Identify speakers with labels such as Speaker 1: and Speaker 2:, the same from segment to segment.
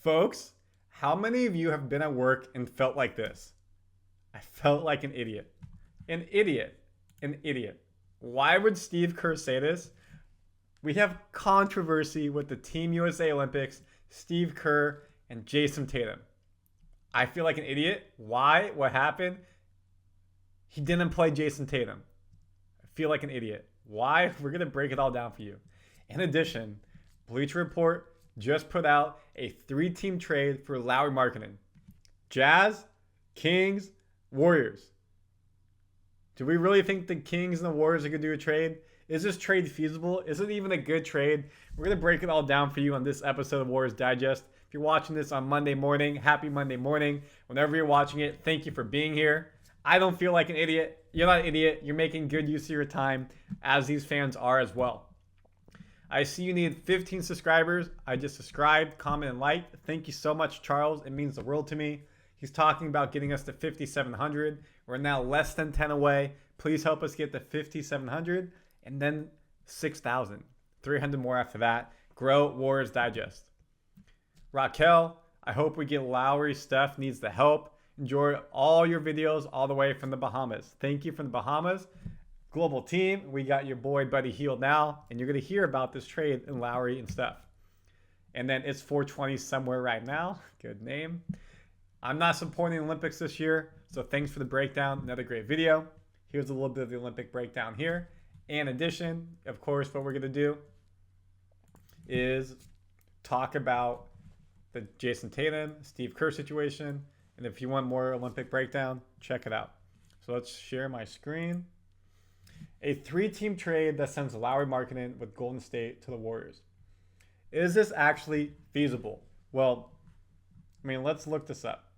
Speaker 1: Folks, how many of you have been at work and felt like this? I felt like an idiot. An idiot. An idiot. Why would Steve Kerr say this? We have controversy with the Team USA Olympics, Steve Kerr and Jason Tatum. I feel like an idiot. Why? What happened? He didn't play Jason Tatum. I feel like an idiot. Why? We're going to break it all down for you. In addition, Bleacher Report just put out a 3-team trade for Lauri Markkanen. Jazz, Kings, Warriors. Do we really think the Kings and the Warriors are going to do a trade? Is this trade feasible? Is it even a good trade? We're going to break it all down for you on this episode of Warriors Digest. If you're watching this on Monday morning, happy Monday morning. Whenever you're watching it, thank you for being here. I don't feel like an idiot. You're not an idiot. You're making good use of your time, as these fans are as well. I see you need 15 subscribers. I just subscribed, comment, and like. Thank you so much, Charles. It means the world to me. He's talking about getting us to 5,700. We're now less than 10 away. Please help us get to 5,700 and then 6,000. 300 more after that. Grow Warriors Digest. Raquel, I hope we get Lowry. Steph needs the help. Enjoy all your videos all the way from the Bahamas. Thank you from the Bahamas. Global team, we got your boy Buddy Hield now, and you're going to hear about this trade in Lowry and Steph. And then it's 420 somewhere right now. Good name. I'm not supporting the Olympics this year, so thanks for the breakdown. Another great video. Here's a little bit of the Olympic breakdown here. In addition, of course, what we're going to do is talk about the Jason Tatum, Steve Kerr situation. And if you want more Olympic breakdown, check it out. So let's share my screen. A 3-team trade that sends Lauri Markkanen with Golden State to the Warriors. Is this actually feasible? Well, let's look this up.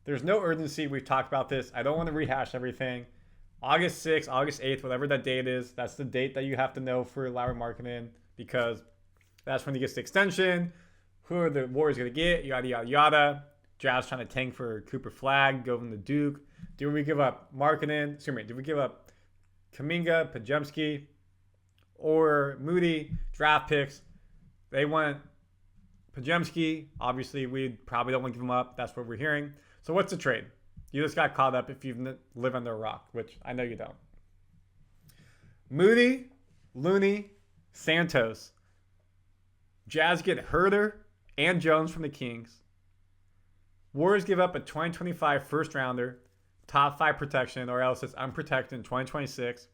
Speaker 1: There's no urgency. We've talked about this. I don't want to rehash everything. August 6th, August 8th, whatever that date is, that's the date that you have to know for Lauri Markkanen, because that's when he gets the extension. Who are the Warriors going to get? Yada, yada, yada. Jazz trying to tank for Cooper Flag, going to Duke. Do we give up Markkanen? Do we give up Kuminga, Podziemski, or Moody draft picks? They want Podziemski. Obviously, we probably don't want to give him up. That's what we're hearing. So what's the trade? You just got caught up if you live under a rock, which I know you don't. Moody, Looney, Santos. Jazz get Herder and Jones from the Kings. Warriors give up a 2025 first rounder, top 5 protection, or else it's unprotected in 2026.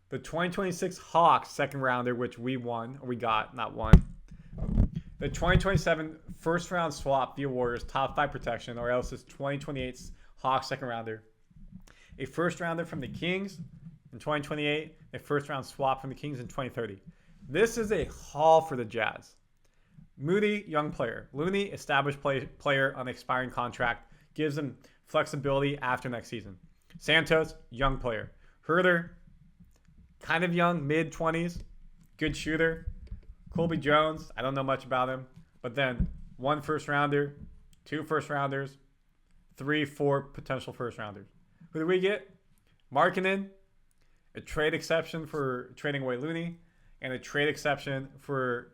Speaker 1: The 2026 Hawks second rounder, which we got, not won. The 2027 first round swap via Warriors, top 5 protection, or else it's 2028 Hawks second rounder. A first rounder from the Kings in 2028, a first round swap from the Kings in 2030. This is a haul for the Jazz. Moody, young player. Looney, established player on expiring contract. Gives him flexibility after next season. Santos, young player. Herder, kind of young, mid-20s. Good shooter. Colby Jones, I don't know much about him. But then 1 first rounder, 2 first rounders, 3, 4 potential first rounders. Who do we get? Markkanen, a trade exception for trading away Looney, and a trade exception for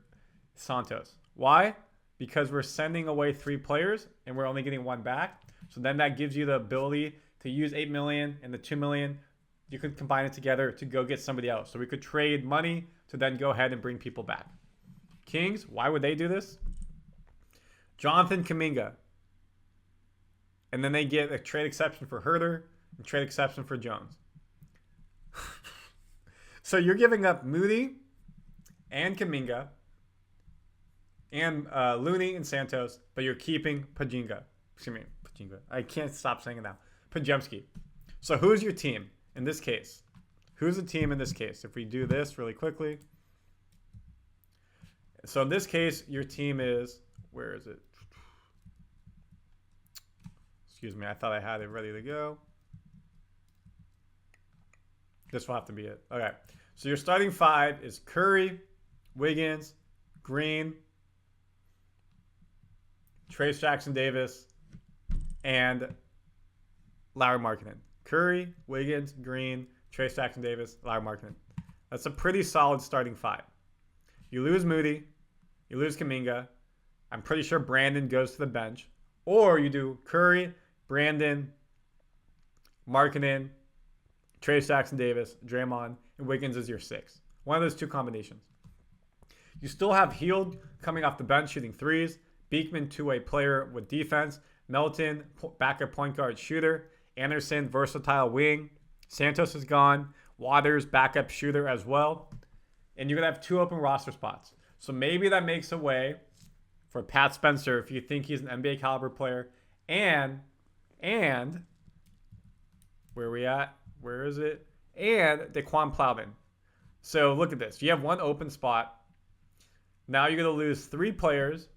Speaker 1: Santos. Why? Because we're sending away 3 players and we're only getting 1 back. So then that gives you the ability to use $8 million and the $2 million. You could combine it together to go get somebody else. So we could trade money to then go ahead and bring people back. Kings, why would they do this? Jonathan Kuminga. And then they get a trade exception for Herder and trade exception for Jones. So you're giving up Moody and Kuminga and Looney and Santos, but you're keeping Podziemski. I can't stop saying it now. Podziemski. So who's your team in this case? Who's the team in this case? If we do this really quickly. So in this case, your team is, where is it? Excuse me, I thought I had it ready to go. This will have to be it. Okay. So your starting 5 is Curry, Wiggins, Green, Trayce Jackson-Davis, and Lauri Markkanen. Curry, Wiggins, Green, Trayce Jackson-Davis, Lauri Markkanen. That's a pretty solid starting 5. You lose Moody. You lose Kuminga. I'm pretty sure Brandon goes to the bench. Or you do Curry, Brandon, Markkanen, Trey Jackson-Davis, Draymond, and Wiggins is your 6. One of those 2 combinations. You still have Hield coming off the bench shooting threes. Beekman, two-way player with defense. Melton, backup point guard shooter. Anderson, versatile wing. Santos is gone. Waters, backup shooter as well. And you're going to have 2 open roster spots. So maybe that makes a way for Pat Spencer if you think he's an NBA caliber player. And where are we at? Where is it? And Daquan Plowman. So look at this. You have 1 open spot. Now you're going to lose 3 players.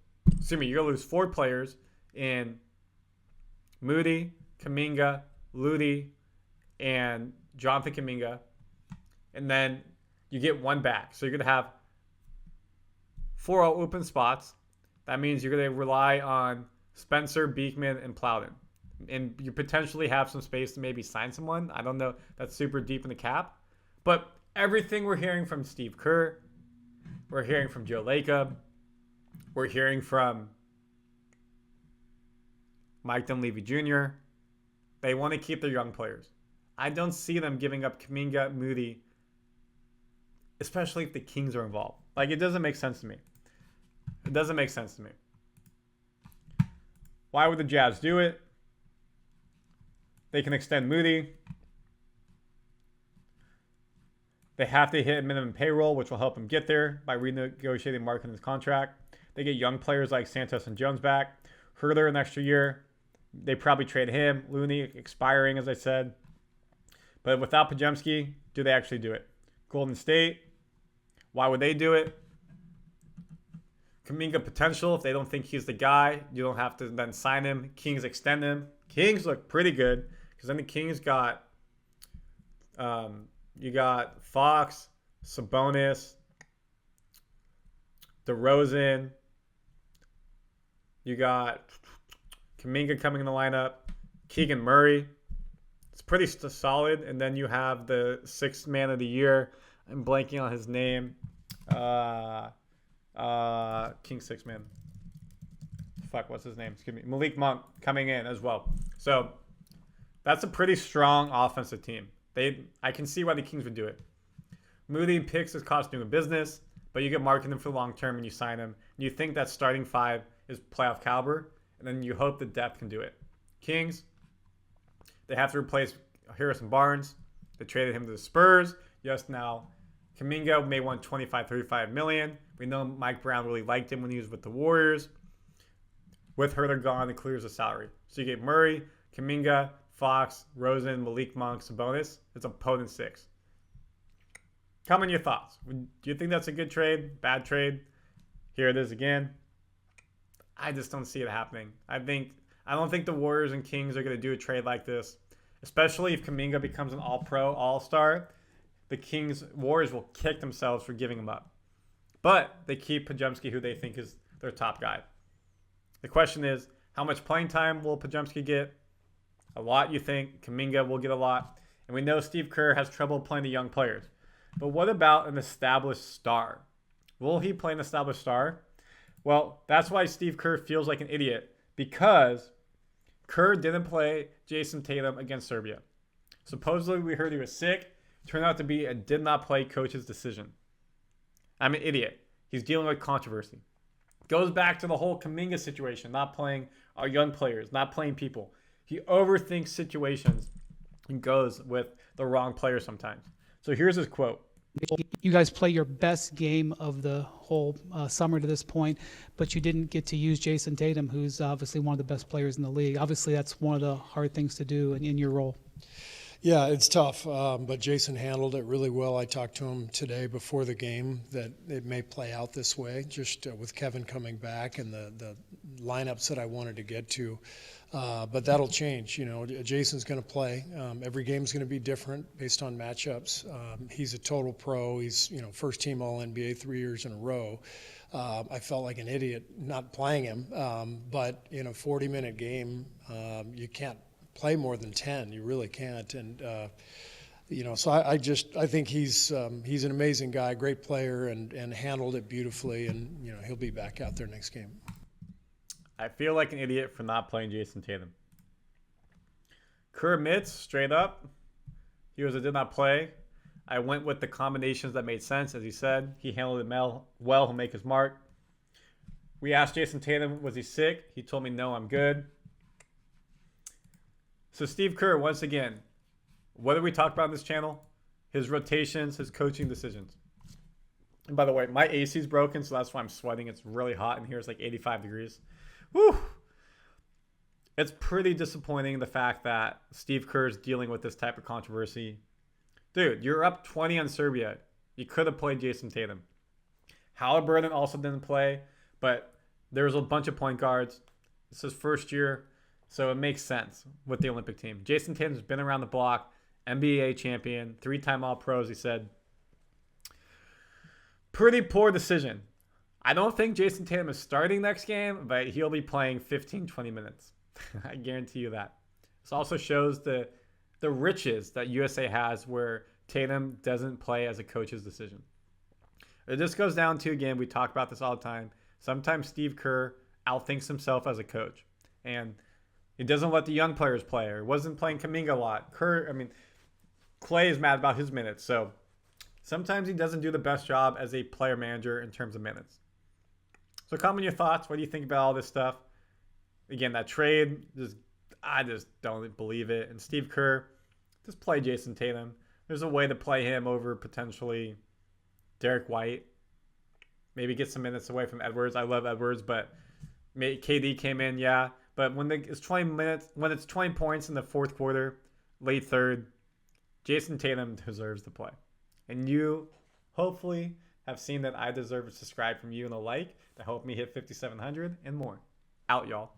Speaker 1: You're going to lose 4 players in Moody, Kuminga, Ludi, and Jonathan Kuminga. And then you get 1 back. So you're going to have 4 open spots. That means you're going to rely on Spencer, Beekman, and Plowden. And you potentially have some space to maybe sign someone. I don't know. That's super deep in the cap. But everything we're hearing from Steve Kerr, we're hearing from Joe Lacob, we're hearing from Mike Dunleavy Jr., they want to keep their young players. I don't see them giving up Kuminga, Moody, especially if the Kings are involved. Like, it doesn't make sense to me. It doesn't make sense to me. Why would the Jazz do it? They can extend Moody. They have to hit minimum payroll, which will help them get there by renegotiating Markkanen's contract. They get young players like Santos and Jones back. Herter an extra year. They probably trade him. Looney expiring, as I said. But without Podziemski, do they actually do it? Golden State, why would they do it? Kuminga potential, if they don't think he's the guy, you don't have to then sign him. Kings extend him. Kings look pretty good because then the Kings got you got Fox, Sabonis, DeRozan. You got Kuminga coming in the lineup. Keegan Murray. It's pretty solid. And then you have the 6th man of the year. I'm blanking on his name. King 6 man. Fuck, what's his name? Excuse me. Malik Monk coming in as well. So that's a pretty strong offensive team. I can see why the Kings would do it. Moody picks his cost doing business, but you get Markkanen for the long term and you sign him. And you think that starting 5 is playoff caliber, and then you hope the depth can do it. Kings, they have to replace Harrison Barnes. They traded him to the Spurs. Yes, now Kuminga may want 25, 35 million. We know Mike Brown really liked him when he was with the Warriors. With Herter gone, it clears the salary. So you get Murray, Kuminga, Fox, Rosen, Malik Monk, Sabonis. It's a potent 6. Comment your thoughts. Do you think that's a good trade? Bad trade? Here it is again. I just don't see it happening. I don't think the Warriors and Kings are going to do a trade like this, especially if Kuminga becomes an all-pro, all-star. The Warriors will kick themselves for giving him up. But they keep Podziemski, who they think is their top guy. The question is, how much playing time will Podziemski get? A lot, you think. Kuminga will get a lot. And we know Steve Kerr has trouble playing the young players. But what about an established star? Will he play an established star? Well, that's why Steve Kerr feels like an idiot, because Kerr didn't play Jason Tatum against Serbia. Supposedly, we heard he was sick. Turned out to be a did not play coach's decision. I'm an idiot. He's dealing with controversy. Goes back to the whole Kuminga situation, not playing our young players, not playing people. He overthinks situations and goes with the wrong player sometimes. So here's his quote.
Speaker 2: You guys play your best game of the whole summer to this point, but you didn't get to use Jason Tatum, who's obviously one of the best players in the league. Obviously, that's one of the hard things to do in your role.
Speaker 3: Yeah, it's tough, but Jason handled it really well. I talked to him today before the game that it may play out this way, just with Kevin coming back and the lineups that I wanted to get to. But that'll change. Jason's going to play. Every game's going to be different based on matchups. He's a total pro. He's first team All-NBA 3 years in a row. I felt like an idiot not playing him. But in a 40-minute game, you can't play more than 10. You really can't. And so I think he's an amazing guy, great player, and handled it beautifully. And he'll be back out there next game.
Speaker 1: I feel like an idiot for not playing Jason Tatum. Kerr admits straight up, I did not play. I went with the combinations that made sense, as he said. He handled it well. He'll make his mark. We asked Jason Tatum, was he sick? He told me, no, I'm good. So Steve Kerr, once again, what did we talk about on this channel? His rotations, his coaching decisions. And by the way, my AC's broken, so that's why I'm sweating. It's really hot in here. It's like 85 degrees. Whew. It's pretty disappointing, the fact that Steve Kerr is dealing with this type of controversy. Dude, you're up 20 on Serbia. You could have played Jason Tatum. Halliburton also didn't play, but there's a bunch of point guards. It's his first year, so it makes sense with the Olympic team. Jason Tatum's been around the block, NBA champion, 3-time All-Pros, he said. Pretty poor decision. I don't think Jason Tatum is starting next game, but he'll be playing 15, 20 minutes. I guarantee you that. This also shows the riches that USA has, where Tatum doesn't play as a coach's decision. It just goes down to, again, we talk about this all the time, sometimes Steve Kerr outthinks himself as a coach. And he doesn't let the young players play, or wasn't playing Kuminga a lot. Clay is mad about his minutes. So sometimes he doesn't do the best job as a player manager in terms of minutes. So comment your thoughts. What do you think about all this stuff? Again, that trade, I just don't believe it. And Steve Kerr, just play Jason Tatum. There's a way to play him over potentially Derek White. Maybe get some minutes away from Edwards. I love Edwards, but KD came in, yeah. But when it's 20 minutes, when it's 20 points in the fourth quarter, late third, Jason Tatum deserves to play. And you hopefully have seen that I deserve a subscribe from you and a like to help me hit 5,700 and more. Out, y'all.